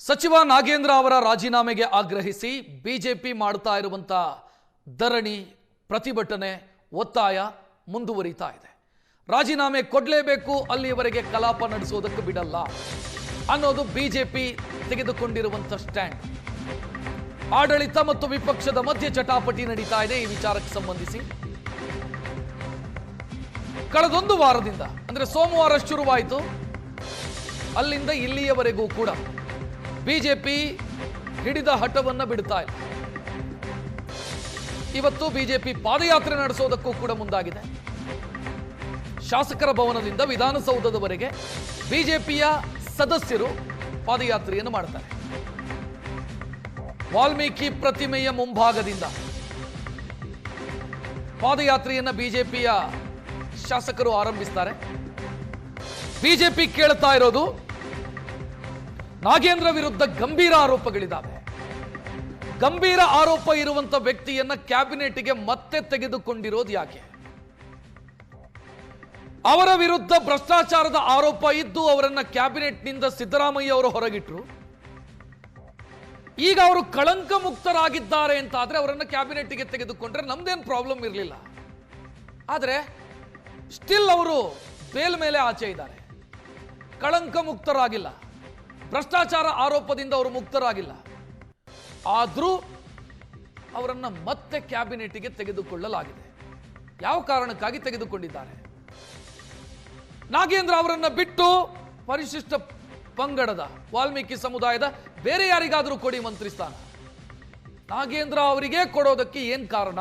ಸಚಿವ ನಾಗೇಂದ್ರ ಅವರ ರಾಜೀನಾಮೆಗೆ ಆಗ್ರಹಿಸಿ ಬಿಜೆಪಿ ಮಾಡ್ತಾ ಇರುವಂತ ಧರಣಿ, ಪ್ರತಿಭಟನೆ, ಒತ್ತಾಯ ಮುಂದುವರಿತಾ ಇದೆ. ರಾಜೀನಾಮೆ ಕೊಡಲೇಬೇಕು, ಅಲ್ಲಿಯವರೆಗೆ ಕಲಾಪ ನಡೆಸೋದಕ್ಕೆ ಬಿಡಲ್ಲ ಅನ್ನೋದು ಬಿಜೆಪಿ ತೆಗೆದುಕೊಂಡಿರುವಂತ ಸ್ಟ್ಯಾಂಡ್. ಆಡಳಿತ ಮತ್ತು ವಿಪಕ್ಷದ ಮಧ್ಯೆ ಚಟಾಪಟಿ ನಡೀತಾ ಇದೆ. ಈ ವಿಚಾರಕ್ಕೆ ಸಂಬಂಧಿಸಿ ಕಳೆದೊಂದು ವಾರದಿಂದ, ಅಂದ್ರೆ ಸೋಮವಾರ ಶುರುವಾಯಿತು, ಅಲ್ಲಿಂದ ಇಲ್ಲಿಯವರೆಗೂ ಕೂಡ ಬಿಜೆಪಿ ಹಿಡಿದ ಹಠವನ್ನ ಬಿಡ್ತಾ ಇಲ್ಲ. ಇವತ್ತು ಬಿಜೆಪಿ ಪಾದಯಾತ್ರೆ ನಡೆಸೋದಕ್ಕೂ ಕೂಡ ಮುಂದಾಗಿದೆ. ಶಾಸಕರ ಭವನದಿಂದ ವಿಧಾನಸೌಧದವರೆಗೆ ಬಿಜೆಪಿಯ ಸದಸ್ಯರು ಪಾದಯಾತ್ರೆಯನ್ನು ಮಾಡ್ತಾರೆ. ವಾಲ್ಮೀಕಿ ಪ್ರತಿಮೆಯ ಮುಂಭಾಗದಿಂದ ಪಾದಯಾತ್ರೆಯನ್ನ ಬಿಜೆಪಿಯ ಶಾಸಕರು ಆರಂಭಿಸ್ತಾರೆ. ಬಿಜೆಪಿ ಕೇಳ್ತಾ ಇರೋದು, ನಾಗೇಂದ್ರ ವಿರುದ್ಧ ಗಂಭೀರ ಆರೋಪಗಳಿದ್ದಾವೆ. ಗಂಭೀರ ಆರೋಪ ಇರುವಂತ ವ್ಯಕ್ತಿಯನ್ನ ಕ್ಯಾಬಿನೆಟ್ಗೆ ಮತ್ತೆ ತೆಗೆದುಕೊಂಡಿರೋದು ಯಾಕೆ? ಅವರ ವಿರುದ್ಧ ಭ್ರಷ್ಟಾಚಾರದ ಆರೋಪ ಇದ್ದು ಅವರನ್ನ ಕ್ಯಾಬಿನೆಟ್ನಿಂದ ಸಿದ್ದರಾಮಯ್ಯ ಅವರು ಹೊರಗಿಟ್ರು. ಈಗ ಅವರು ಕಳಂಕ ಮುಕ್ತರಾಗಿದ್ದಾರೆ ಅಂತ ಆದ್ರೆ ಅವರನ್ನ ಕ್ಯಾಬಿನೆಟ್ಗೆ ತೆಗೆದುಕೊಂಡ್ರೆ ನಮ್ದೇನು ಪ್ರಾಬ್ಲಮ್ ಇರಲಿಲ್ಲ. ಆದ್ರೆ ಸ್ಟಿಲ್ ಅವರು ಬೇಲ್ ಮೇಲೆ ಆಚೆ ಇದ್ದಾರೆ. ಕಳಂಕ ಮುಕ್ತರಾಗಿಲ್ಲ, ಭ್ರಷ್ಟಾಚಾರ ಆರೋಪದಿಂದ ಅವರು ಮುಕ್ತರಾಗಿಲ್ಲ. ಆದರೂ ಅವರನ್ನ ಮತ್ತೆ ಕ್ಯಾಬಿನೆಟ್ಗೆ ತೆಗೆದುಕೊಳ್ಳಲಾಗಿದೆ. ಯಾವ ಕಾರಣಕ್ಕಾಗಿ ತೆಗೆದುಕೊಂಡಿದ್ದಾರೆ? ನಾಗೇಂದ್ರ ಅವರನ್ನ ಬಿಟ್ಟು ಪರಿಶಿಷ್ಟ ಪಂಗಡದ ವಾಲ್ಮೀಕಿ ಸಮುದಾಯದ ಬೇರೆ ಯಾರಿಗಾದರೂ ಕೊಡಿ ಮಂತ್ರಿ ಸ್ಥಾನ. ನಾಗೇಂದ್ರ ಅವರಿಗೆ ಕೊಡೋದಕ್ಕೆ ಏನ್ ಕಾರಣ?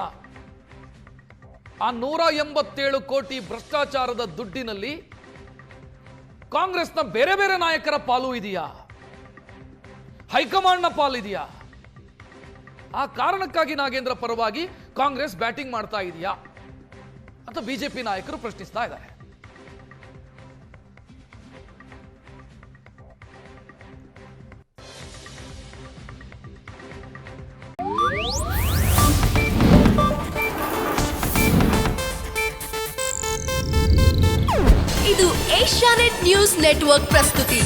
ಆ 187 ಕೋಟಿ ಭ್ರಷ್ಟಾಚಾರದ ದುಡ್ಡಿನಲ್ಲಿ ಕಾಂಗ್ರೆಸ್ನ ಬೇರೆ ಬೇರೆ ನಾಯಕರ ಪಾಲು ಇದೆಯಾ? ಹೈಕಮಾಂಡ್ನ ಪಾಲು ಇದೆಯಾ? ಆ ಕಾರಣಕ್ಕಾಗಿ ನಾಗೇಂದ್ರ ಪರವಾಗಿ ಕಾಂಗ್ರೆಸ್ ಬ್ಯಾಟಿಂಗ್ ಮಾಡ್ತಾ ಇದೆಯಾ ಅಂತ ಬಿಜೆಪಿ ನಾಯಕರು ಪ್ರಶ್ನಿಸ್ತಾ ಇದ್ದಾರೆ. ಇದು ಏಷ್ಯಾನೆಟ್ ನ್ಯೂಸ್ ನೆಟ್ವರ್ಕ್ ಪ್ರಸ್ತುತಿ.